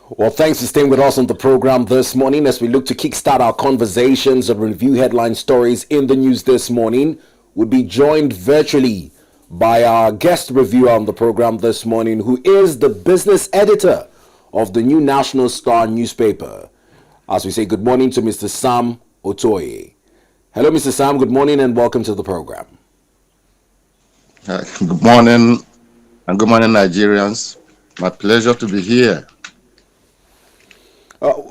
Well, thanks for staying with us on the program this morning as we look to kickstart our conversations and review headline stories in the news this morning. We'll be joined virtually by our guest reviewer on the program this morning, who is the business editor of the New National Star newspaper. As we say good morning to Mr. Sam Otuoye. Hello, Mr. Sam. Good morning and welcome to the program. Good morning and good morning, Nigerians. My pleasure to be here.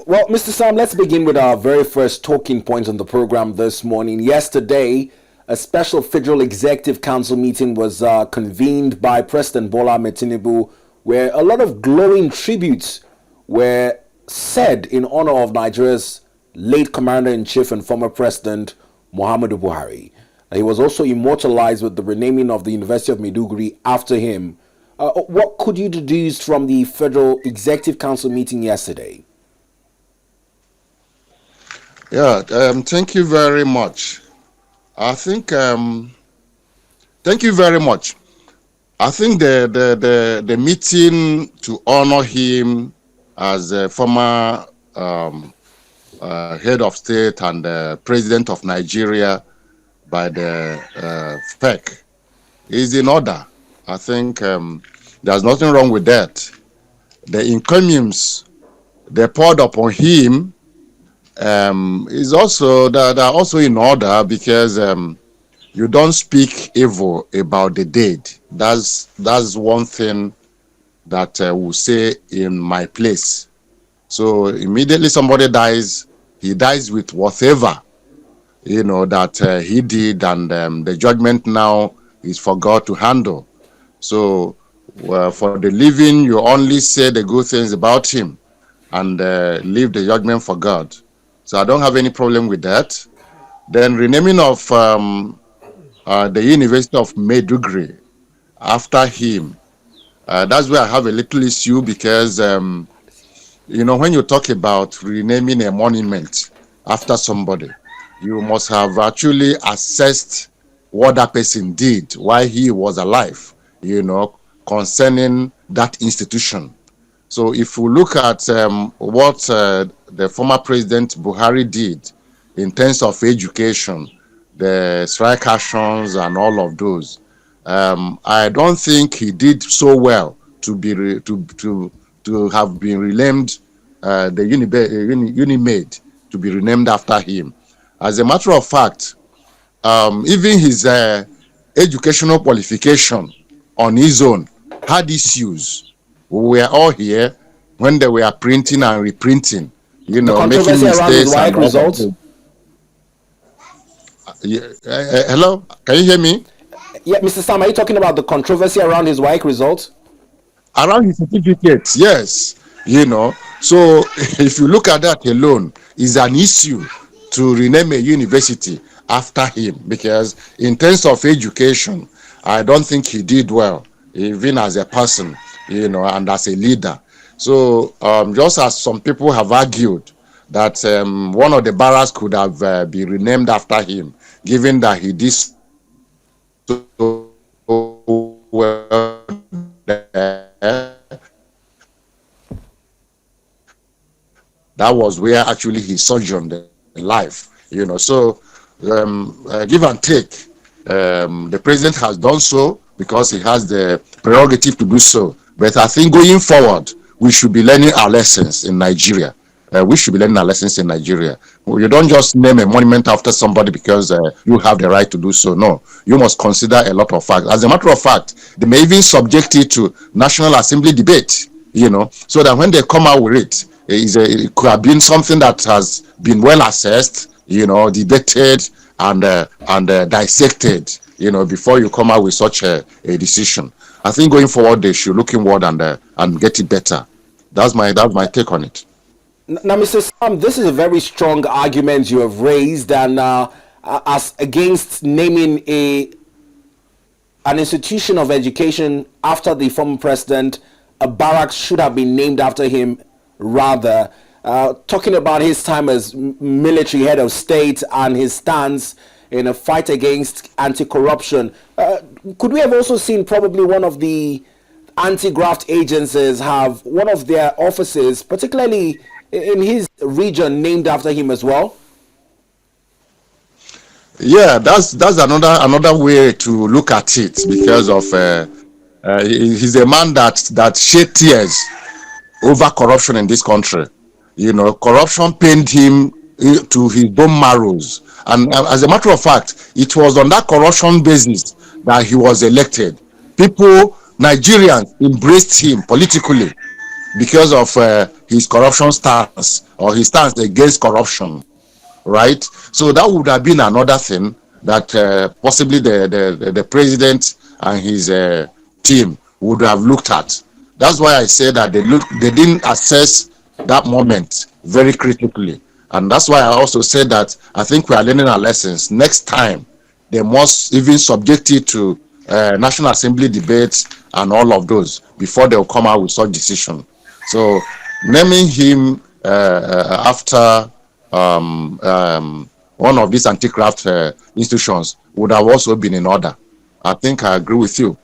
Well, Mr. Sam, let's begin with our very first talking point on the program this morning. Yesterday, a special Federal Executive Council meeting was convened by President Bola Ahmed Tinubu, where a lot of glowing tributes were said in honor of Nigeria's late Commander-in-Chief and former President Muhammadu Buhari. He was also immortalized with the renaming of the University of Maiduguri after him. What could you deduce from the Federal Executive Council meeting yesterday? Yeah, thank you very much. Thank you very much. I think the meeting to honor him as a former head of state and president of Nigeria by the FEC is in order. I think there's nothing wrong with that. The encomiums they poured upon him is also that are also in order because you don't speak evil about the dead. That's one thing that we'll say in my place. So immediately somebody dies, he dies with whatever that he did, and the judgment now is for God to handle. So for the living, you only say the good things about him and leave the judgment for God. So I don't have any problem with that. Then renaming of the University of Maiduguri after him, that's where I have a little issue because, when you talk about renaming a monument after somebody, you must have actually assessed what that person did while he was alive, concerning that institution. So if we look at what the former President Buhari did in terms of education, the strike actions and all of those, I don't think he did so well to be to have been renamed the UNIMAID to be renamed after him. As a matter of fact, even his educational qualification on his own had issues. We were all here when they were printing and reprinting, The making controversy around his mistakes WAEC and all of results. those. Hello, can you hear me? Yeah, Mr. Sam, are you talking about the controversy around his WAEC results? Around his certificates, yes. So if you look at that alone, is an issue to rename a university after him, because in terms of education, I don't think he did well, even as a person, and as a leader. So just as some people have argued that one of the barracks could have been renamed after him, given that he did so well there, that was where actually he sojourned life, So give and take, the president has done so because he has the prerogative to do so. But I think going forward, we should be learning our lessons in Nigeria. You don't just name a monument after somebody because you have the right to do so. No, you must consider a lot of facts. As a matter of fact, they may even subject it to National Assembly debate, so that when they come out with it, it could have been something that has been well assessed, debated and dissected, before you come out with such a decision. I think going forward, they should look inward and get it better. That's my take on it. Now, Mr. Sam, this is a very strong argument you have raised, and as against naming an institution of education after the former president, a barracks should have been named after him rather. Talking about his time as military head of state and his stance in a fight against anti-corruption, could we have also seen probably one of the anti-graft agencies have one of their offices, particularly in his region, named after him as well? Yeah, that's another way to look at it, because of he's a man that shed tears over corruption in this country. Corruption pained him to his bone marrows, and as a matter of fact, it was on that corruption basis that he was elected. Nigerians embraced him politically because of his corruption stance, or his stance against corruption, right? So that would have been another thing that possibly the president and his team would have looked at. That's why I say that they didn't assess that moment very critically, and that's why I also said that I think we are learning our lessons. Next time, they must even subject it to National Assembly debates and all of those before they will come out with such decision. So naming him after one of these anti-graft institutions would have also been in order. I think I agree with you.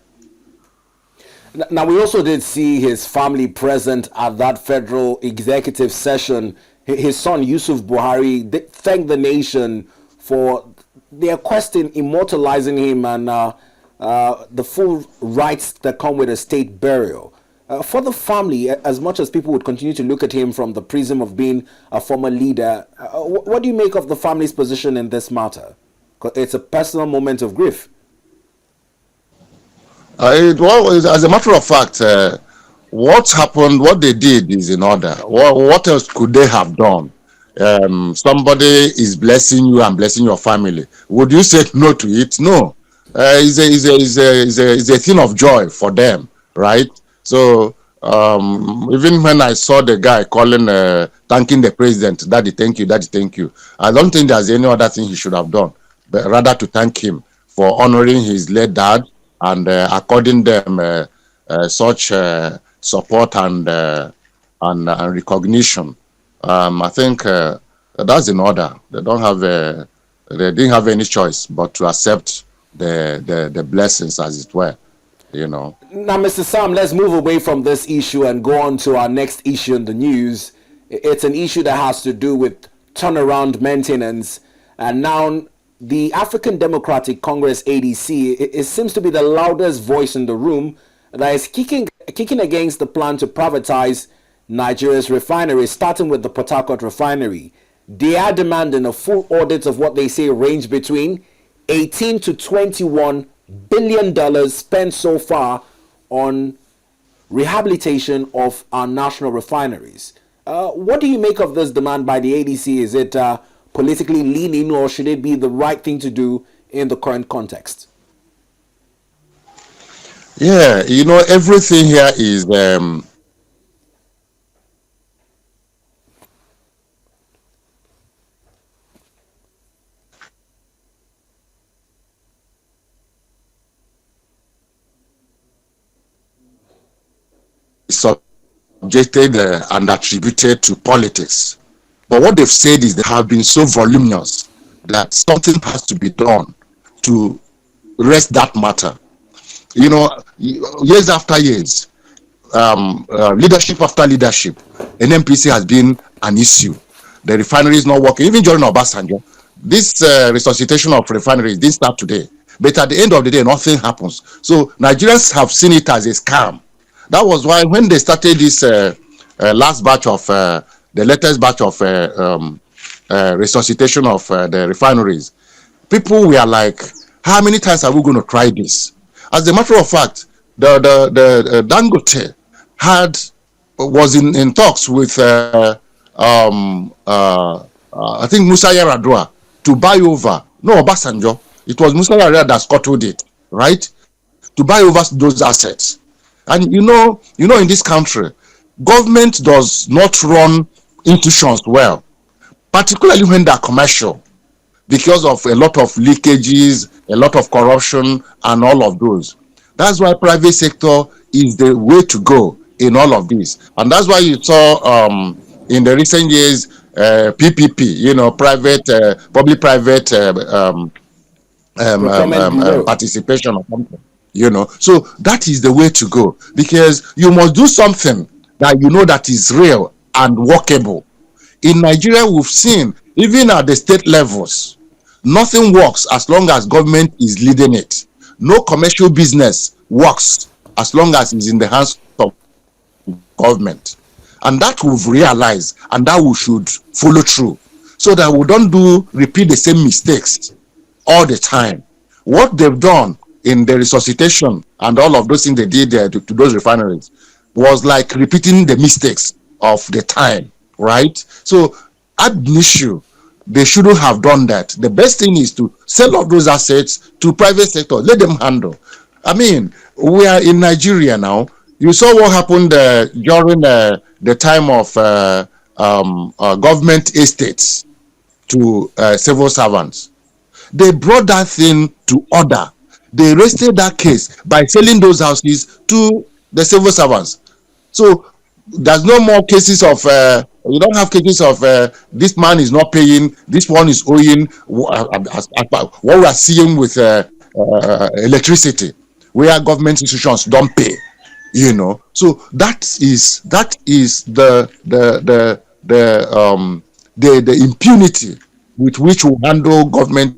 Now, we also did see his family present at that federal executive session. His son, Yusuf Buhari, thanked the nation for their quest in immortalizing him and the full rights that come with a state burial. For the family, as much as people would continue to look at him from the prism of being a former leader, what do you make of the family's position in this matter? 'Cause it's a personal moment of grief. As a matter of fact, what happened, what they did is in order. What else could they have done? Somebody is blessing you and blessing your family. Would you say no to it? No. It's a thing of joy for them, right? So even when I saw the guy thanking the president, Daddy, thank you, I don't think there's any other thing he should have done, but rather to thank him for honoring his late dad and according them such support and recognition. I think that's in order. They didn't have any choice but to accept the blessings, as it were. Now, Mr. Sam, let's move away from this issue and go on to our next issue in the news. It's an issue that has to do with turnaround maintenance. And now the African Democratic Congress, ADC, it seems to be the loudest voice in the room that is kicking against the plan to privatize Nigeria's refineries, starting with the Port Harcourt refinery. They are demanding a full audit of what they say range between 18 to 21 billion dollars spent so far on rehabilitation of our national refineries. What do you make of this demand by the ADC? Is it politically leaning, or should it be the right thing to do in the current context? Yeah, everything here is subjected and attributed to politics. But what they've said is they have been so voluminous that something has to be done to rest that matter. Years after years, leadership after leadership, NMPC has been an issue. The refinery is not working. Even during Obasanjo, this resuscitation of refineries didn't start today. But at the end of the day, nothing happens. So Nigerians have seen it as a scam. That was why when they started this last batch of the latest batch of resuscitation of the refineries, people were like, how many times are we going to try this? As a matter of fact, the Dangote was in talks with I think Musa Yar'Adua to buy over. No, Obasanjo. It was Musa Yar'Adua that scuttled it, right? To buy over those assets. And in this country, government does not run institutions well, particularly when they're commercial, because of a lot of leakages, a lot of corruption, and all of those. That's why private sector is the way to go in all of this. And that's why you saw in the recent years, PPP, public-private participation or something. So that is the way to go, because you must do something that that is real and workable. In Nigeria, we've seen, even at the state levels, nothing works as long as government is leading it. No commercial business works as long as it's in the hands of government. And that we've realized, and that we should follow through, so that we don't repeat the same mistakes all the time. What they've done in the resuscitation and all of those things they did to those refineries was like repeating the mistakes of the time, right? So at an issue, they shouldn't have done that. The best thing is to sell off those assets to private sector, let them handle. I mean, we are in Nigeria now. You saw what happened during the time of government estates to civil servants. They brought that thing to order. They rested that case by selling those houses to the civil servants. So there's no more cases of you don't have cases of this man is not paying, this one is owing. What we are seeing with electricity, where government institutions don't pay. So that is the impunity with which we handle government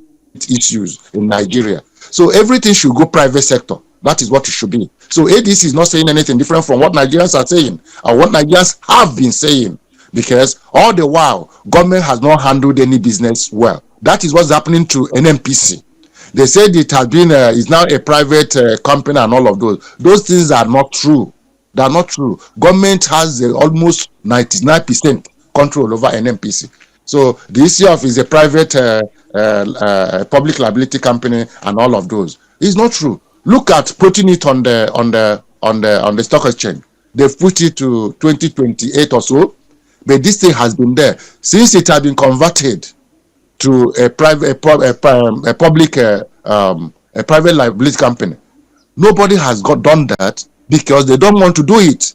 issues in Nigeria. So everything should go private sector. That is what it should be. So ADC is not saying anything different from what Nigerians are saying and what Nigerians have been saying, because all the while government has not handled any business well. That is what's happening to NMPC. They said it has been is now a private company and all of those. Those things are not true. They are not true. Government has almost 99% control over NMPC. So the ECF is a private public liability company and all of those. It's not true. Look at putting it on the stock exchange. They've put it to 2028 or so, but this thing has been there since it had been converted to a private liability company. Nobody has done that because they don't want to do it.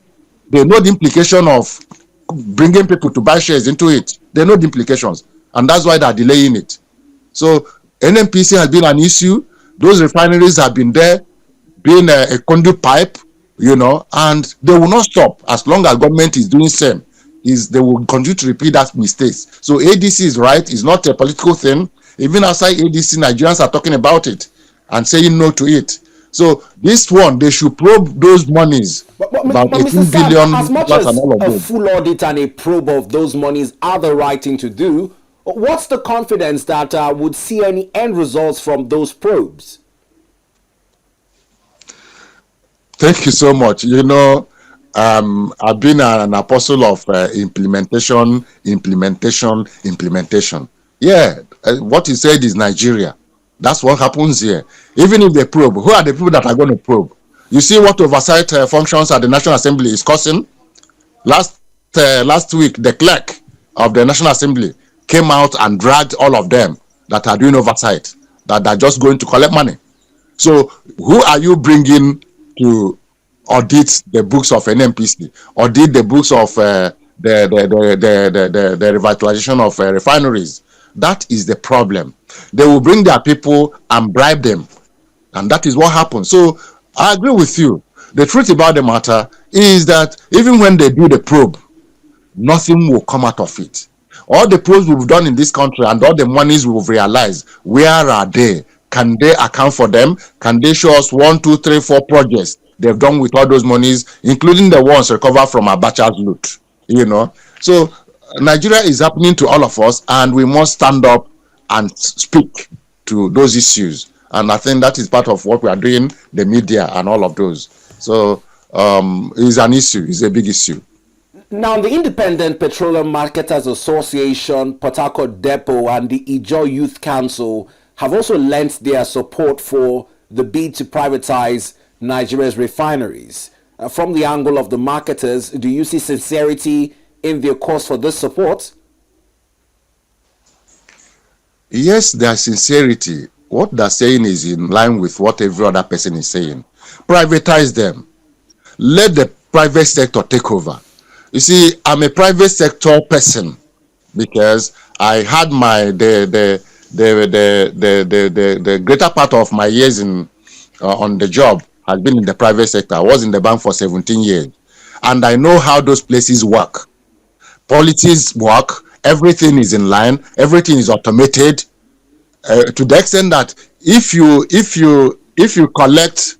They know the implication of bringing people to buy shares into it. They know the implications, and that's why they're delaying it. So NMPC has been an issue. Those refineries have been there, being a conduit pipe, and they will not stop as long as government is doing same. They will continue to repeat that mistakes. So ADC is right. It's not a political thing. Even outside ADC, Nigerians are talking about it and saying no to it. So this one, they should probe those monies. About 18 billion as much as a full audit and a probe of those monies are the right thing to do, what's the confidence that would see any end results from those probes? Thank you so much. I've been an apostle of implementation. Yeah, what you said is Nigeria. That's what happens here. Even if they probe, who are the people that are going to probe? You see what oversight functions at the National Assembly is causing? Last week, the clerk of the National Assembly came out and dragged all of them that are doing oversight, that are just going to collect money. So who are you bringing to audit the books of NMPC, audit the books of the revitalization of refineries? That is the problem. They will bring their people and bribe them, and that is what happens. So I agree with you. The truth about the matter is that even when they do the probe, nothing will come out of it. All the probes we've done in this country and all the monies we've realized, where are they? Can they account for them? Can they show us 1, 2, 3, 4 projects they've done with all those monies, including the ones recovered from Abacha's loot? So Nigeria is happening to all of us, and we must stand up and speak to those issues. And I think that is part of what we are doing, the media and all of those. So it's an issue, it's a big issue. Now, the Independent Petroleum Marketers Association, Port Harcourt Depot, and the Ijaw Youth Council have also lent their support for the bid to privatize Nigeria's refineries. From the angle of the marketers, do you see sincerity in their cause for this support? Yes, there's sincerity. What they're saying is in line with what every other person is saying. Privatize them. Let the private sector take over. You see, I'm a private sector person because I had the greater part of my years in on the job has been in the private sector. I was in the bank for 17 years. And I know how those places work. Policies work, everything is in line, everything is automated, to the extent that if you collect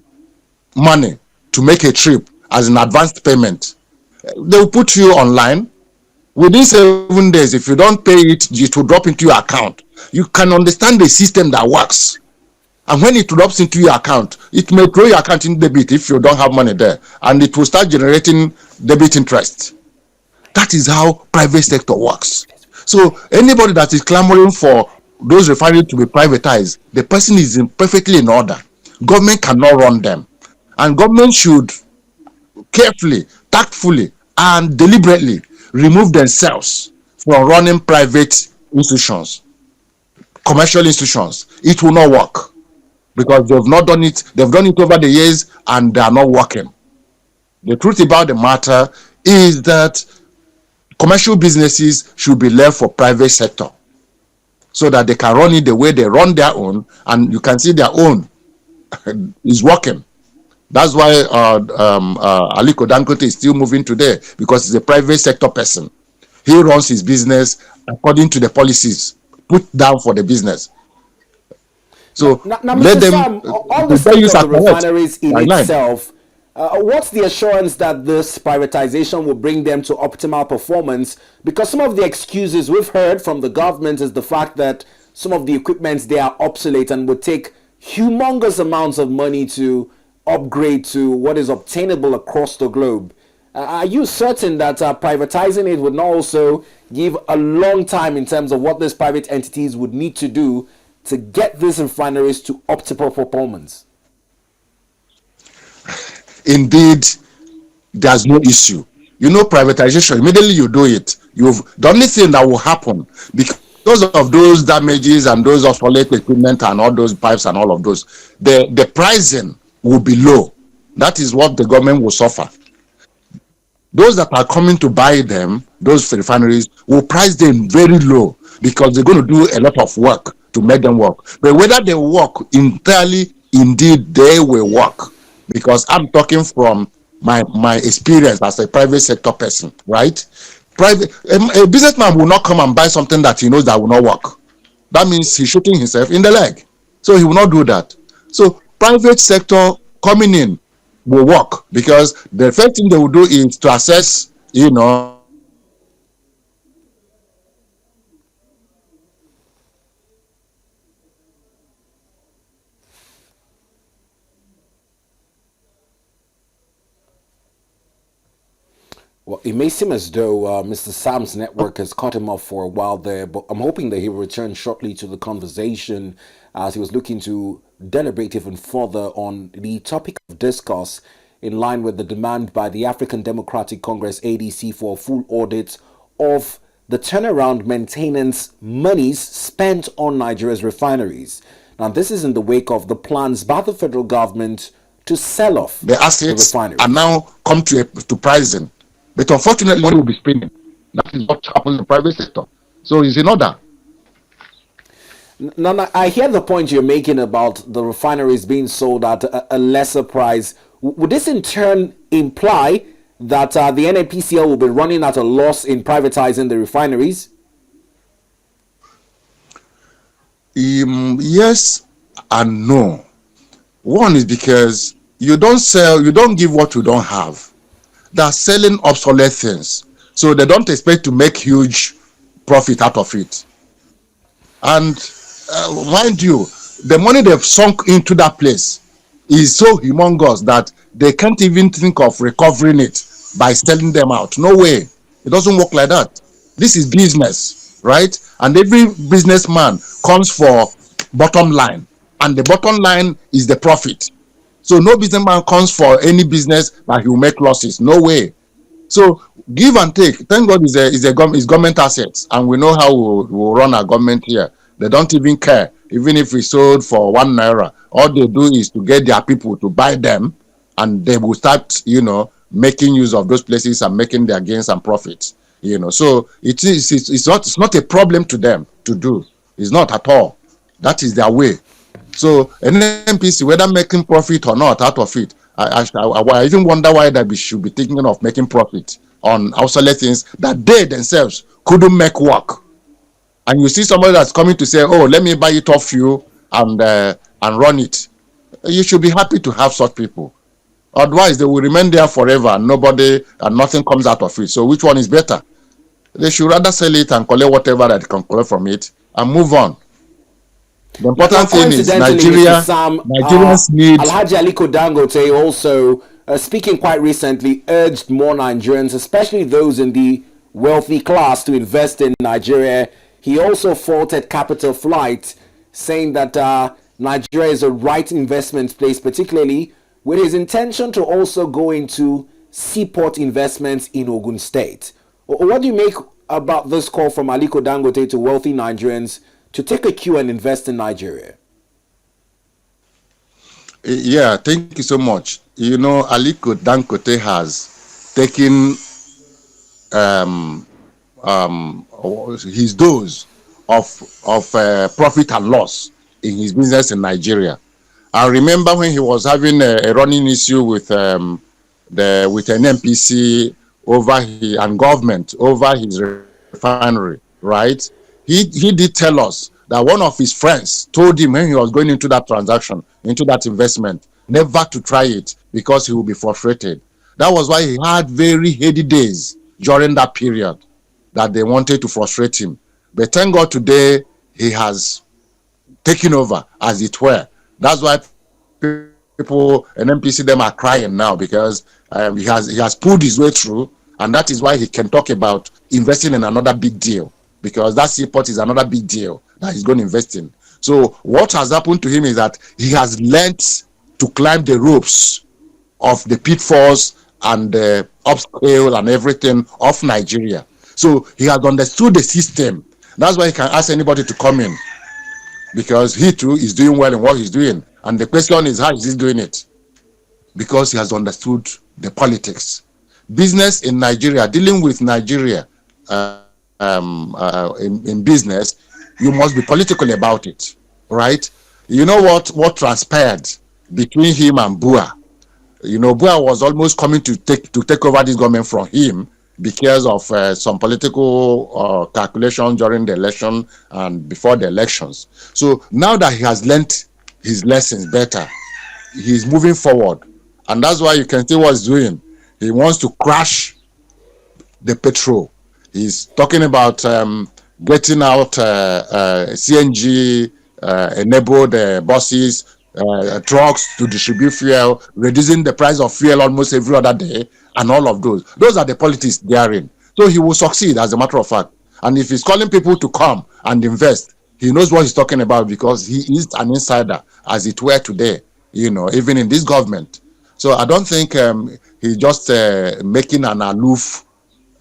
money to make a trip as an advanced payment, they will put you online. Within 7 days, if you don't pay it, it will drop into your account. You can understand the system that works. And when it drops into your account, it may throw your account in debit if you don't have money there, and it will start generating debit interest. That is how private sector works. So anybody that is clamoring for those refineries to be privatized, the person is perfectly in order. Government cannot run them, and government should carefully, tactfully, and deliberately remove themselves from running private institutions, commercial institutions. It will not work because they've not done it. They've done it over the years and they are not working. The truth about the matter is that commercial businesses should be left for private sector so that they can run it the way they run their own, and you can see their own is working. That's why Aliko Dangote is still moving today, because he's a private sector person. He runs his business according to the policies put down for the business. So now let Mr. them Sam, on the state of the refineries in itself, what's the assurance that this privatization will bring them to optimal performance? Because some of the excuses we've heard from the government is the fact that some of the equipments, they are obsolete and would take humongous amounts of money to upgrade to what is obtainable across the globe. Are you certain that privatizing it would not also give a long time in terms of what these private entities would need to do to get these refineries to optimal performance? Indeed, there's no issue. You know, privatization, immediately you do it, the only thing that will happen, because of those damages and those obsolete equipment and all those pipes and all of those, the pricing will be low. That is what the government will suffer. Those that are coming to buy them, those refineries, will price them very low because they're going to do a lot of work to make them work. But whether they work entirely, indeed, they will work. Because I'm talking from my experience as a private sector person, right? A businessman will not come and buy something that he knows that will not work. That means he's shooting himself in the leg. So he will not do that. So private sector coming in will work, because the first thing they will do is to assess, Well, it may seem as though Mr. Sam's network has cut him off for a while there, but I'm hoping that he will return shortly to the conversation as he was looking to deliberate even further on the topic of discourse in line with the demand by the African Democratic Congress ADC for a full audit of the turnaround maintenance monies spent on Nigeria's refineries. Now, this is in the wake of the plans by the federal government to sell off the assets the refineries. are now come to pricing. But unfortunately, money will be spending. That is what happens in the private sector. So it's in order. Now, I hear the point you're making about the refineries being sold at a lesser price. Would this in turn imply that the NNPCL will be running at a loss in privatizing the refineries? Yes and no. One is because you don't give what you don't have. They're selling obsolete things, so they don't expect to make huge profit out of it. And mind you, the money they've sunk into that place is so humongous that they can't even think of recovering it by selling them out. No way. It doesn't work like that. This is business, right? And every businessman comes for bottom line, and the bottom line is the profit. So no businessman comes for any business that he will make losses. No way. So give and take. Thank God is government assets, and we know how we'll run our government here. They don't even care. Even if we sold for 1 naira, all they do is to get their people to buy them, and they will start, making use of those places and making their gains and profits. So it's not a problem to them to do. It's not at all. That is their way. So an NPC, whether making profit or not out of it, I even wonder why that we should be thinking of making profit on obsolete things that they themselves couldn't make work. And you see somebody that's coming to say, "Oh, let me buy it off you and run it." You should be happy to have such people. Otherwise, they will remain there forever, and nothing comes out of it. So, which one is better? They should rather sell it and collect whatever that they can collect from it and move on. The important thing is Mr. Sam, Nigerians need. Alhaji Aliko Dangote also, speaking quite recently, urged more Nigerians, especially those in the wealthy class, to invest in Nigeria. He also faulted capital flight, saying that Nigeria is a right investment place, particularly with his intention to also go into seaport investments in Ogun State. What do you make about this call from Aliko Dangote to wealthy Nigerians to take a cue and invest in Nigeria? Yeah, thank you so much. You know, Aliko Dangote has taken his dose of profit and loss in his business in Nigeria. I remember when he was having a running issue with an NPC and government over his refinery, right? He did tell us that one of his friends told him when he was going into that transaction, into that investment, never to try it because he would be frustrated. That was why he had very heady days during that period that they wanted to frustrate him. But thank God today he has taken over, as it were. That's why people and NPC them are crying now, because he has pulled his way through, and that is why he can talk about investing in another big deal, because that seaport is another big deal that he's going to invest in. So what has happened to him is that he has learned to climb the ropes of the pitfalls and the upscale and everything of Nigeria. So he has understood the system. That's why he can ask anybody to come in, because he too is doing well in what he's doing. And the question is, how is he doing it? Because he has understood the politics. Business in Nigeria, dealing with Nigeria in business, you must be political about it, right? You know what transpired between him and Bua? You know, Bua was almost coming to take over this government from him because of some political calculations during the election and before the elections. So now that he has learnt his lessons better, he's moving forward. And that's why you can see what he's doing. He wants to crash the petrol. He's talking about getting out CNG enabled buses, trucks to distribute fuel, reducing the price of fuel almost every other day, and all of those. Those are the politics they are in. So he will succeed, as a matter of fact. And if he's calling people to come and invest, he knows what he's talking about, because he is an insider, as it were today, you know, even in this government. So I don't think he's just making an aloof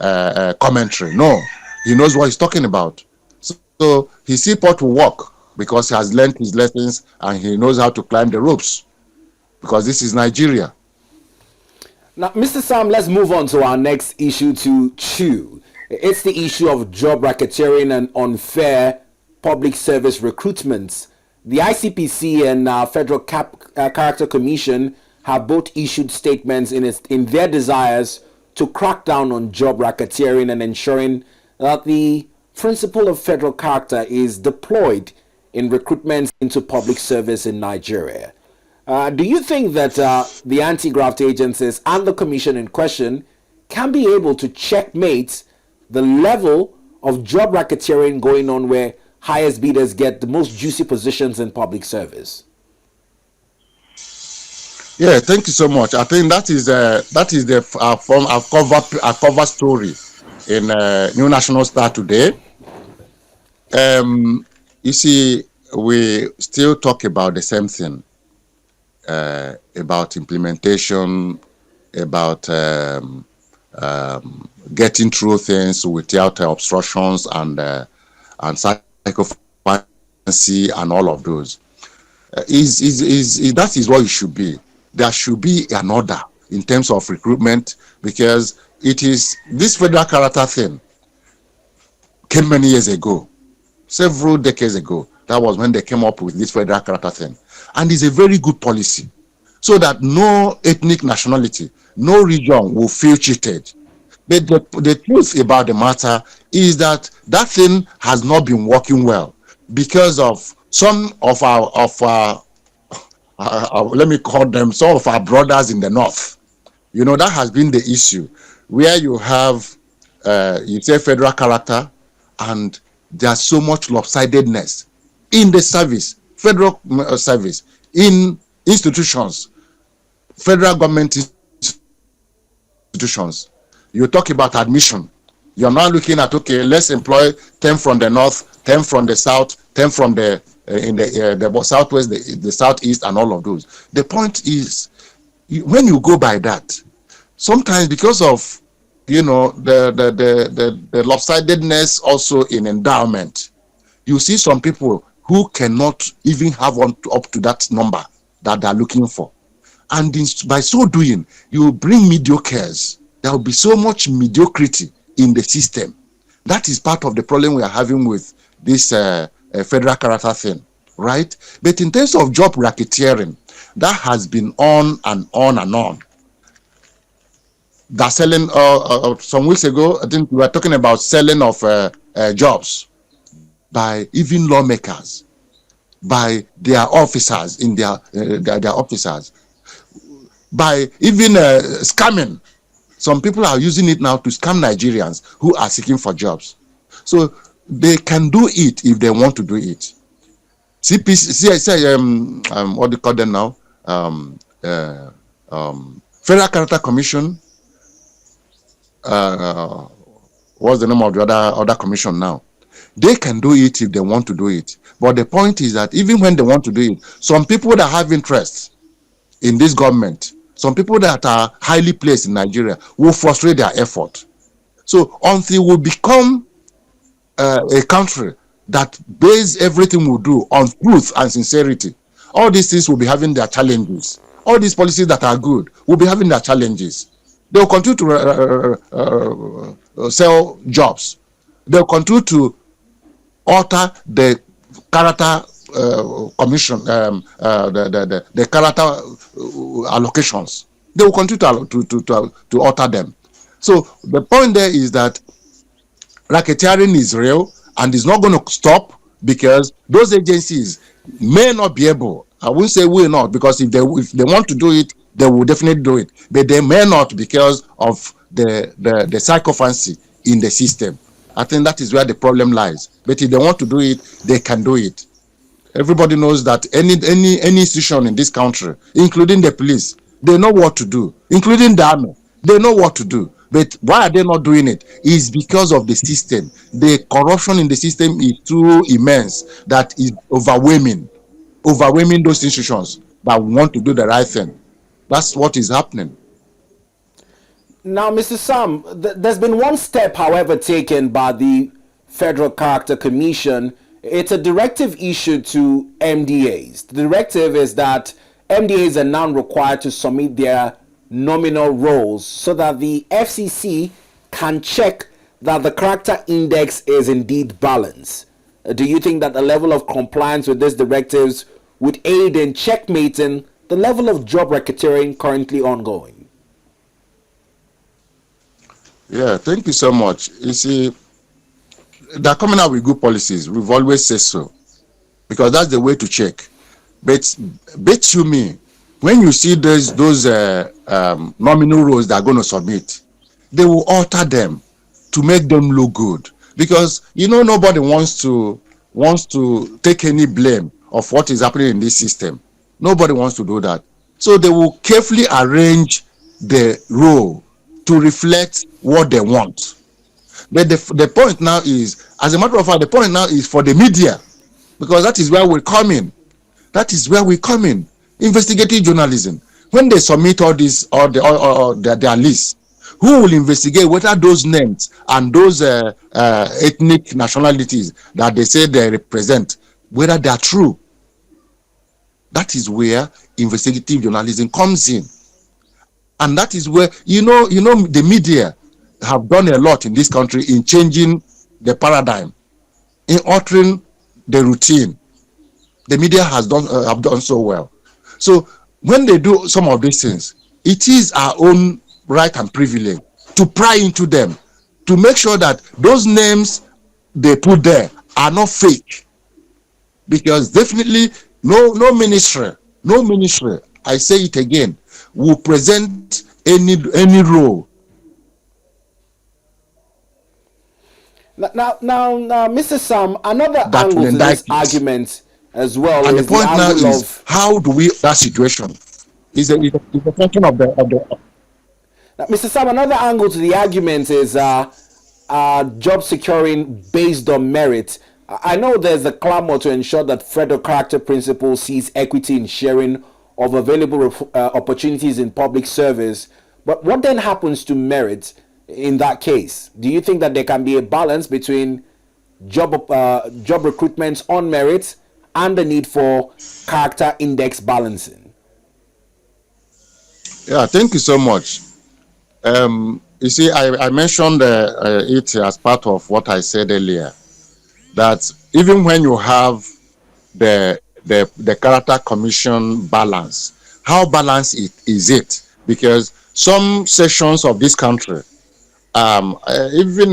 commentary. No, he knows what he's talking about. So his seaport will work because he has learned his lessons and he knows how to climb the ropes, because this is Nigeria. Now, Mr. Sam, let's move on to our next issue to chew. It's the issue of job racketeering and unfair public service recruitments. The ICPC and Federal Character Commission have both issued statements in their desires to crack down on job racketeering and ensuring that the principle of federal character is deployed in recruitments into public service in Nigeria. Do you think that the anti-graft agencies and the commission in question can be able to checkmate the level of job racketeering going on, where highest bidders get the most juicy positions in public service? Yeah, thank you so much. I think that is the cover story in New National Star today. You see, we still talk about the same thing, about implementation, about getting through things without obstructions and psychophancy and all of those. That is what it should be. There should be an order in terms of recruitment, because it is this federal character thing came many years ago, several decades ago. That was when they came up with this federal character thing. And it's a very good policy, so that no ethnic nationality, no region will feel cheated. But the truth about the matter is that that thing has not been working well because of some of our let me call them, some of our brothers in the north. That has been the issue, where you have you say federal character, and there's so much lopsidedness in the service, federal service, in institutions, federal government institutions. You talk about admission. You're now looking at, okay, let's employ 10 from the north, 10 from the south, 10 from the the southwest, the southeast, and all of those. The point is, when you go by that, sometimes because of the lopsidedness also in endowment, you see some people who cannot even have up to that number that they're looking for. And by so doing, you bring mediocres. There will be so much mediocrity in the system. That is part of the problem we are having with this federal character thing, right? But in terms of job racketeering, that has been on and on and on. They're selling, some weeks ago, I think we were talking about selling of jobs by even lawmakers, by their officers in their officers, by even scamming. Some people are using it now to scam Nigerians who are seeking for jobs. So they can do it if they want to do it. CPC, what do you call them now? Federal Character Commission. What's the name of the other commission now? They can do it if they want to do it. But the point is that even when they want to do it, some people that have interest in this government, some people that are highly placed in Nigeria, will frustrate their effort. So until we become a country that base everything we do on truth and sincerity, all these things will be having their challenges. All these policies that are good will be having their challenges. They will continue to sell jobs. They will continue to alter the character commission, the character allocations. They will continue to alter them. So the point there is that racketeering is real and is not going to stop, because those agencies may not be able. I won't say will not, because if they want to do it, they will definitely do it. But they may not, because of the sycophancy in the system. I think that is where the problem lies. But if they want to do it, they can do it. Everybody knows that any institution in this country, including the police, they know what to do. Including the army, they know what to do. But why are they not doing it? It's because of the system. The corruption in the system is too immense that is overwhelming those institutions that want to do the right thing. That's what is happening. Now, Mr. Sam, there's been one step, however, taken by the Federal Character Commission. It's a directive issued to MDAs. The directive is that MDAs are now required to submit their nominal rolls so that the FCC can check that the character index is indeed balanced. Do you think that the level of compliance with these directives would aid in checkmating the level of job racketeering currently ongoing? Yeah, thank you so much. You see, they're coming out with good policies. We've always said so, because that's the way to check. But bet you me, when you see those nominal roles that are going to submit, they will alter them to make them look good, because nobody wants to take any blame of what is happening in this system. Nobody wants to do that. So they will carefully arrange the role to reflect what they want. But the point now is, as a matter of fact, the point now is for the media, because that is where we come in. That is where we come in. Investigative journalism. When they submit all this or their lists, who will investigate whether those names and those ethnic nationalities that they say they represent, whether they are true? That is where investigative journalism comes in. And that is where, the media have done a lot in this country in changing the paradigm, in altering the routine. The media has done have done so well. So when they do some of these things, it is our own right and privilege to pry into them, to make sure that those names they put there are not fake. Because definitely no ministry, I say it again, will present any role. Now, Mr. Sam, another That will angle to this indict it. argument as well And the is the point now angle is, of how do we that situation? Is a function of the now, Mr. Sam. Another angle to the argument is job securing based on merit. I know there's a clamor to ensure that federal character principle sees equity in sharing of available opportunities in public service. But what then happens to merit in that case? Do you think that there can be a balance between job recruitments on merit and the need for character index balancing? Yeah, thank you so much. You see, I mentioned it as part of what I said earlier, that even when you have the character commission balance, how balanced is it? Because some sections of this country, even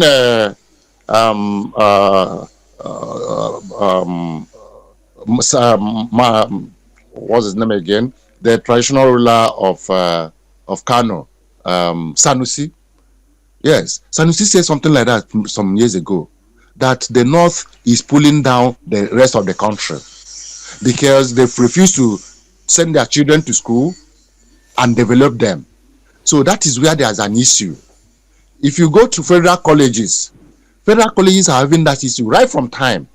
what's his name again? The traditional ruler of Kano, Sanusi. Yes, Sanusi said something like that some years ago, that the North is pulling down the rest of the country because they've refused to send their children to school and develop them. So that is where there's an issue. If you go to federal colleges are having that issue right from time.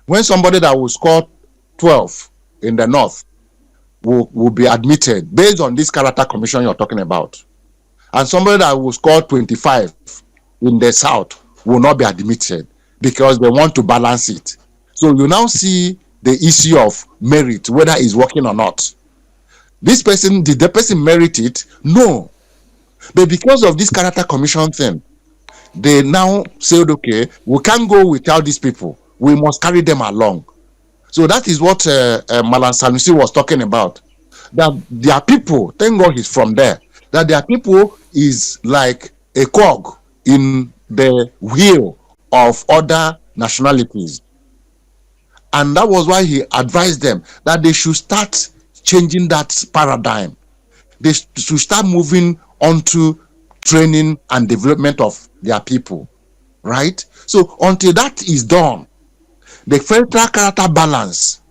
When somebody that will score 12 in the North will be admitted based on this character commission you're talking about, and somebody that will score 25 in the South will not be admitted because they want to balance it. So you now see the issue of merit, whether he's working or not. This person, did the person merit it? No. But because of this character commission thing, they now said, okay, we can't go without these people. We must carry them along. So that is what Malan Sanusi was talking about. That their people, thank God he's from there, that their people is like a cog in the wheel of other nationalities. And that was why he advised them that they should start changing that paradigm. They should start moving onto training and development of their people, right? So until that is done, the federal character balance,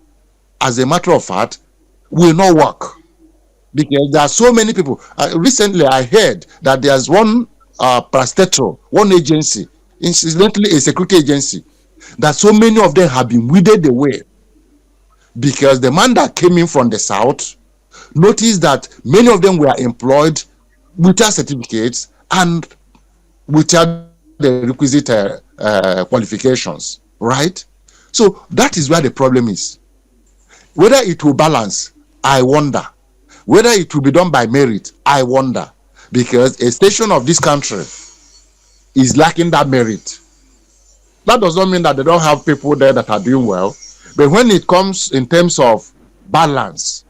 as a matter of fact, will not work. Because there are so many people. Recently, I heard that there's one parastatal, one agency, incidentally a security agency, that so many of them have been weeded away. Because the man that came in from the South noticed that many of them were employed without certificates and without the requisite qualifications, right? So that is where the problem is. Whether it will balance, I wonder. Whether it will be done by merit, I wonder. Because a station of this country is lacking that merit. That does not mean that they don't have people there that are doing well. But when it comes in terms of balance,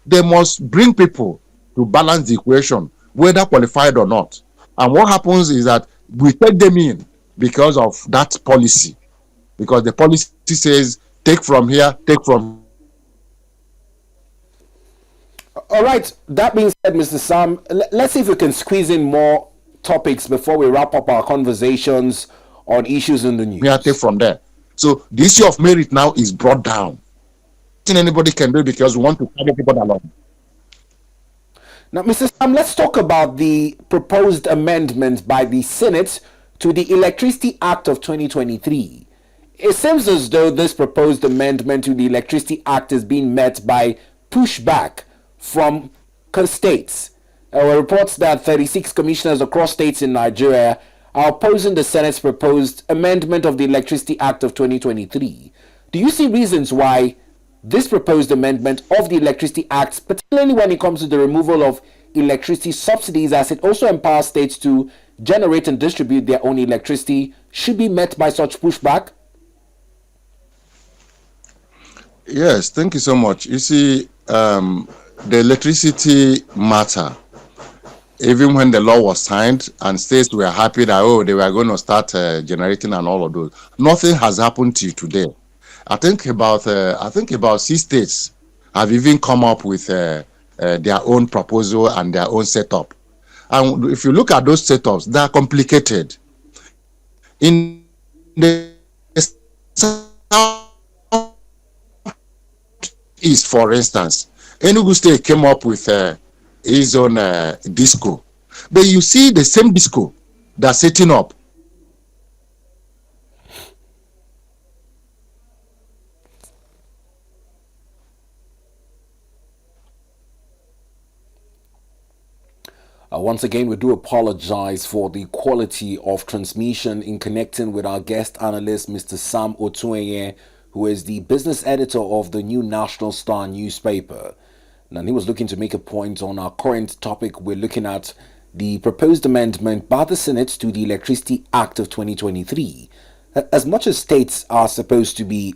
they must bring people to balance the equation, whether qualified or not. And what happens is that we take them in because of that policy. Because the policy says, take from here, take from. All right. That being said, Mr. Sam, let's see if we can squeeze in more topics before we wrap up our conversations on issues in the news. Here, take from there. So the issue of merit now is brought down. Nothing anybody can do because we want to carry people along. Now, Mr. Sam, let's talk about the proposed amendment by the Senate to the Electricity Act of 2023. It seems as though this proposed amendment to the Electricity Act is being met by pushback from states. There were reports that 36 commissioners across states in Nigeria are opposing the Senate's proposed amendment of the Electricity Act of 2023. Do you see reasons why this proposed amendment of the Electricity Act, particularly when it comes to the removal of electricity subsidies, as it also empowers states to generate and distribute their own electricity, should be met by such pushback? Yes, thank you so much. You see, the electricity matter, even when the law was signed and states were happy that, oh, they were going to start generating and all of those, nothing has happened to today. I think about 6 states have even come up with their own proposal and their own setup. And if you look at those setups, they are complicated. In the southeast, for instance, Enugu State came up with his own disco. But you see the same disco that's setting up. Once again, we do apologize for the quality of transmission in connecting with our guest analyst, Mr. Sam Otuoye, who is the business editor of the New National Star newspaper. And he was looking to make a point on our current topic. We're looking at the proposed amendment by the Senate to the Electricity Act of 2023. As much as states are supposed to be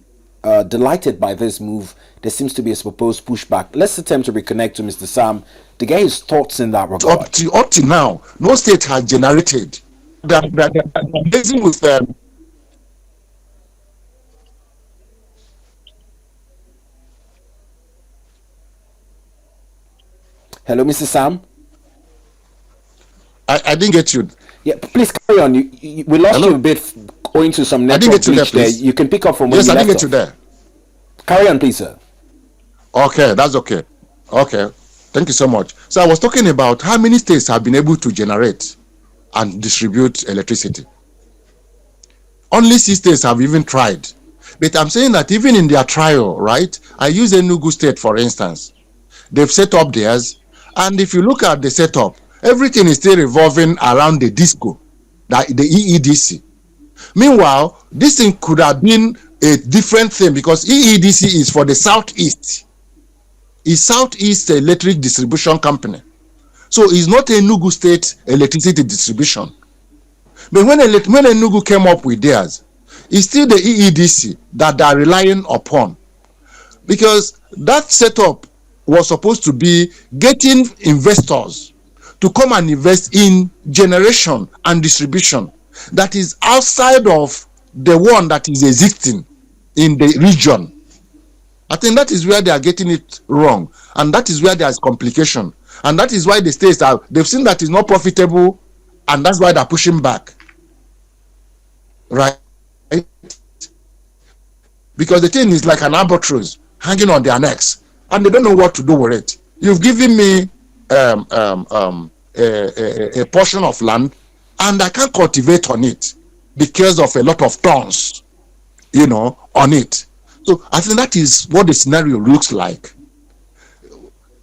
delighted by this move, there seems to be a supposed pushback. Let's attempt to reconnect to Mr. Sam to get his thoughts in that regard. Up to now, no state has generated. They're amazing with Hello, Mr. Sam. I didn't get you. Yeah, please carry on. We lost Hello? you a bit going to some I didn't network get you there, glitch there. please. You can pick up from when Yes, you I didn't left get you off. there. Carry on, please, sir. Okay, that's okay. Okay, thank you so much. So I was talking about how many states have been able to generate and distribute electricity. Only 6 states have even tried. But I'm saying that even in their trial, right? I use Enugu State, for instance. They've set up theirs. And if you look at the setup, everything is still revolving around the disco, the EEDC. Meanwhile, this thing could have been a different thing because EEDC is for the Southeast. It's Southeast Electric Distribution Company. So it's not a Enugu State electricity distribution. But when Enugu came up with theirs, it's still the EEDC that they are relying upon. Because that setup was supposed to be getting investors to come and invest in generation and distribution that is outside of the one that is existing in the region. I think that is where they are getting it wrong, and that is where there is complication, and that is why the states they've seen that it's not profitable, and that's why they're pushing back, right? Because the thing is like an albatross hanging on their necks, and they don't know what to do with it. You've given me a portion of land, and I can't cultivate on it because of a lot of thorns, on it. So I think that is what the scenario looks like.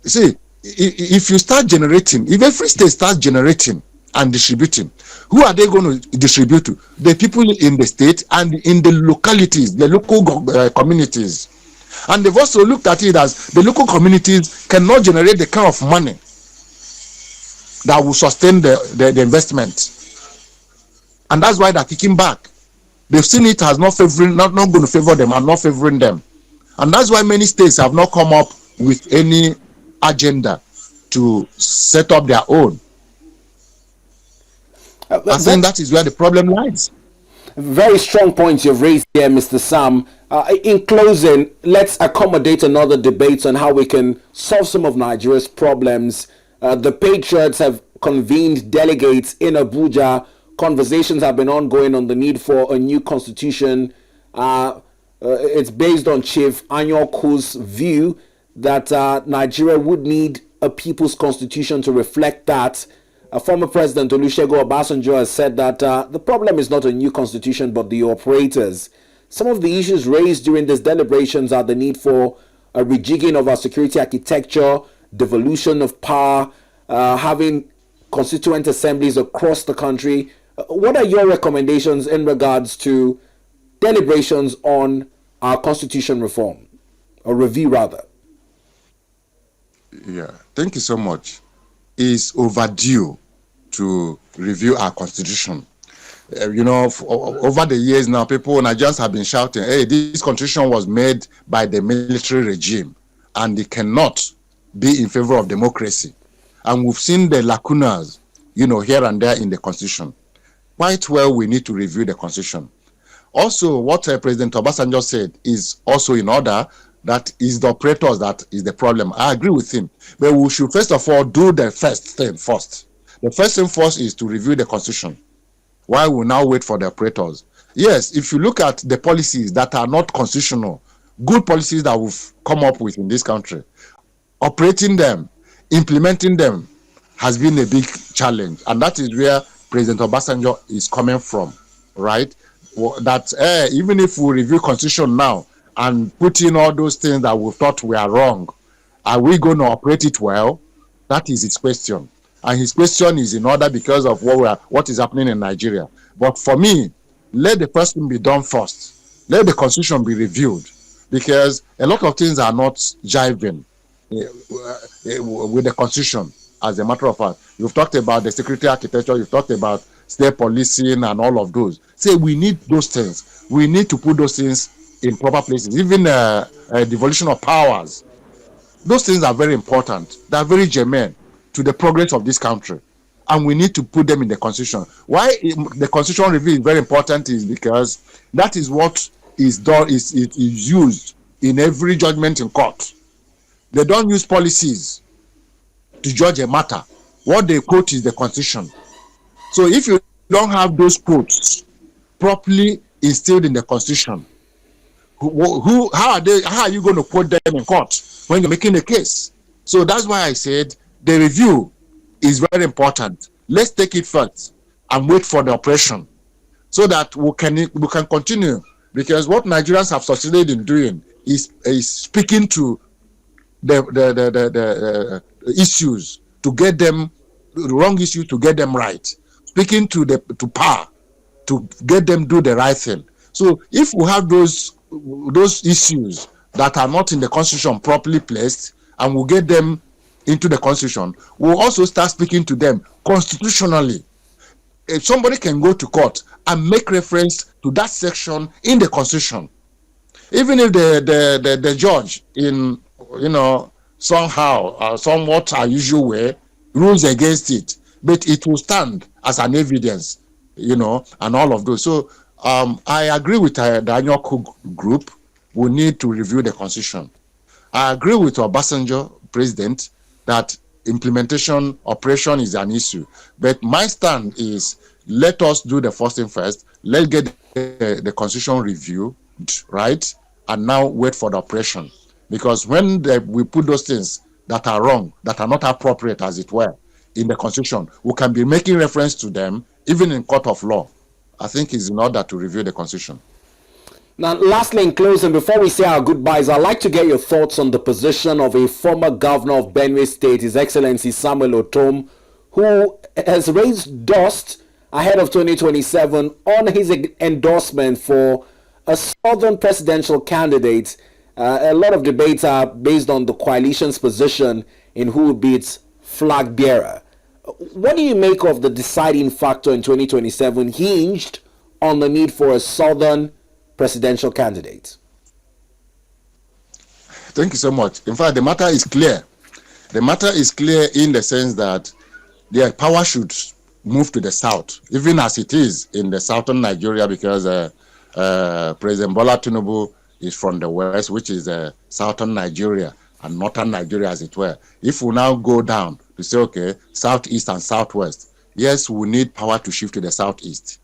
See, if you start generating, if every state starts generating and distributing, who are they going to distribute to? The people in the state and in the localities, the local communities. And they've also looked at it as the local communities cannot generate the kind of money that will sustain the investment. And that's why they're kicking back. They've seen it as not going to favor them and not favoring them. And that's why many states have not come up with any agenda to set up their own. I think that is where the problem lies. Very strong points you've raised here, Mr. Sam. In closing, let's accommodate another debate on how we can solve some of Nigeria's problems. The Patriots have convened delegates in Abuja. Conversations have been ongoing on the need for a new constitution. It's based on Chief Anyoku's view that Nigeria would need a people's constitution to reflect that. Former President Olusegun Obasanjo has said that the problem is not a new constitution but the operators. Some of the issues raised during these deliberations are the need for a rejigging of our security architecture, devolution of power, having constituent assemblies across the country. What are your recommendations in regards to deliberations on our constitution reform, or review rather? Yeah, thank you so much. It's overdue to review our constitution. over the years now, Nigerians have been shouting, hey, this constitution was made by the military regime and it cannot be in favor of democracy. And we've seen the lacunas, here and there in the constitution. Quite well, we need to review the constitution. Also, what President Obasanjo said is also in order. That is the operators that is the problem. I agree with him. But we should first of all do the first thing first. The first thing first is to review the constitution. While we now wait for the operators. Yes, if you look at the policies that are not constitutional, good policies that we've come up with in this country, operating them, implementing them has been a big challenge. And that is where President Obasanjo is coming from, right? That even if we review constitution now and put in all those things that we thought were wrong, are we going to operate it well? That is his question. And his question is in order because of what is happening in Nigeria. But for me, let the first thing be done first. Let the constitution be reviewed, because a lot of things are not jiving with the constitution. As a matter of fact, you've talked about the security architecture, you've talked about state policing and all of those. Say we need those things. We need to put those things in proper places. Even devolution of powers. Those things are very important. They are very germane to the progress of this country. And we need to put them in the constitution. Why the constitution review is very important is because that is what is done, is used in every judgment in court. They don't use policies to judge a matter. What they quote is the constitution. So if you don't have those quotes properly instilled in the constitution, how are you going to quote them in court when you're making a case? So that's why I said the review is very important. Let's take it first and wait for the operation so that we can continue. Because what Nigerians have succeeded in doing is speaking to the issues to get them, the wrong issues to get them right. Speaking to power to get them do the right thing. So if we have those issues that are not in the constitution properly placed, and we'll get them into the constitution, we'll also start speaking to them constitutionally. If somebody can go to court and make reference to that section in the constitution, even if the judge in somehow somewhat unusual way rules against it, but it will stand as an evidence, and all of those. So I agree with the annual group. We need to review the constitution. I agree with Obasanjo, president, that implementation operation is an issue. But my stand is, let us do the first thing first. Let's get the constitution reviewed, right? And now wait for the operation. Because when we put those things that are wrong, that are not appropriate, as it were, in the constitution, we can be making reference to them, even in court of law. I think it's in order to review the constitution. Now, lastly, in closing, before we say our goodbyes, I'd like to get your thoughts on the position of a former governor of Benue State, His Excellency Samuel Ortom, who has raised dust ahead of 2027 on his endorsement for a southern presidential candidate. A lot of debates are based on the coalition's position in who would be its flag bearer. What do you make of the deciding factor in 2027 hinged on the need for a southern presidential candidate? Thank you so much. In fact, the matter is clear. The matter is clear in the sense that the power should move to the south, even as it is in the southern Nigeria, because President Bola Tinubu is from the west, which is southern Nigeria and northern Nigeria, as it were. If we now go down to say, okay, southeast and southwest, yes, we need power to shift to the southeast.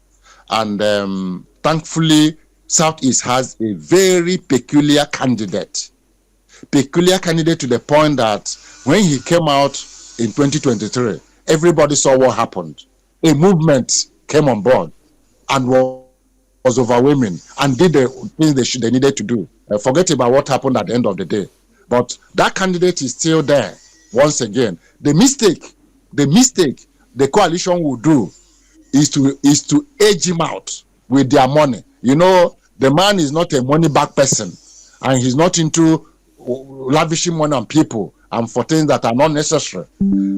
And thankfully, Southeast has a very peculiar candidate to the point that when he came out in 2023, everybody saw what happened. A movement came on board and was overwhelming and did the things they needed to do. Forget about what happened at the end of the day. But that candidate is still there. Once again, the mistake the coalition will do is to edge him out with their money. The man is not a money back person, and he's not into lavishing money on people and for things that are not necessary.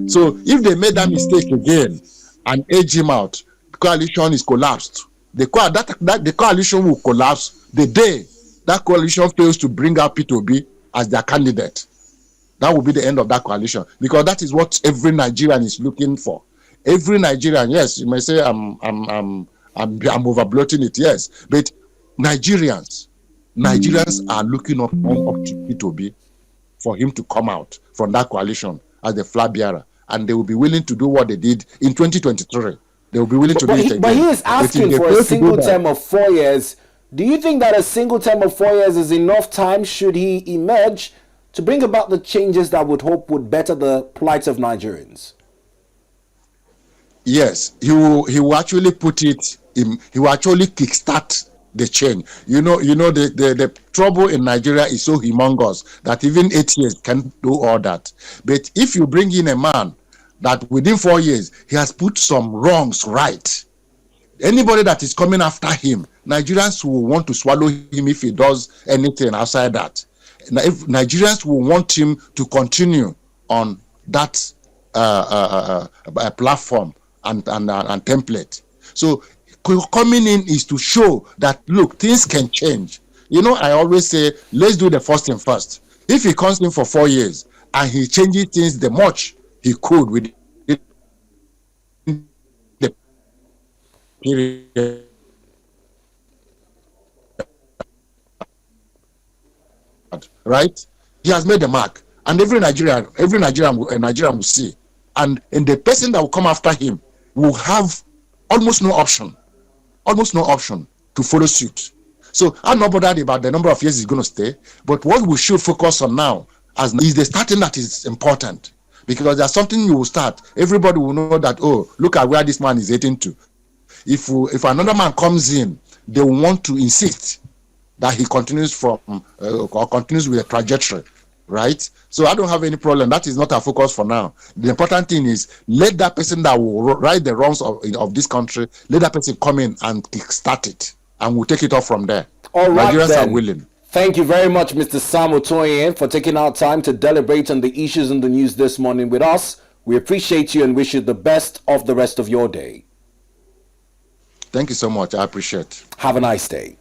So if they made that mistake again and edge him out, coalition is collapsed. The coalition will collapse the day that coalition fails to bring out P2B as their candidate. That will be the end of that coalition, because that is what every Nigerian is looking for. Every Nigerian, yes, you may say I'm overbloating it, yes, but Nigerians are looking up to P2B for him to come out from that coalition as the flag bearer, and they will be willing to do what they did in 2023. They will be willing to do it again. But he is asking for a single term of 4 years. Do you think that a single term of 4 years is enough time, should he emerge, to bring about the changes that would better the plight of Nigerians? Yes, he will actually put it in. He will actually kickstart the change. The trouble in Nigeria is so humongous that even 8 years can't do all that. But if you bring in a man that within 4 years he has put some wrongs right, anybody that is coming after him, Nigerians will want to swallow him if he does anything outside that. If Nigerians will want him to continue on that platform and template. So coming in is to show that, look, things can change. I always say, let's do the first thing first. If he comes in for 4 years and he changes things the much he could with the period, right? He has made the mark, and every Nigerian will see, and the person that will come after him will have almost no option to follow suit. So I'm not bothered about the number of years he's going to stay, but what we should focus on now is the starting that is important, because there's something you will start. Everybody will know that, oh, look at where this man is heading to. If another man comes in, they will want to insist that he continues or continues with a trajectory, right? So I don't have any problem. That is not our focus for now. The important thing is, let that person that will right the wrongs of this country, let that person come in and kickstart it, and we'll take it off from there. All right, Nigerians then. are willing. Thank you very much, Mr. Sam Otuoye, for taking our time to deliberate on the issues in the news this morning with us. We appreciate you and wish you the best of the rest of your day. Thank you so much. I appreciate it. Have a nice day.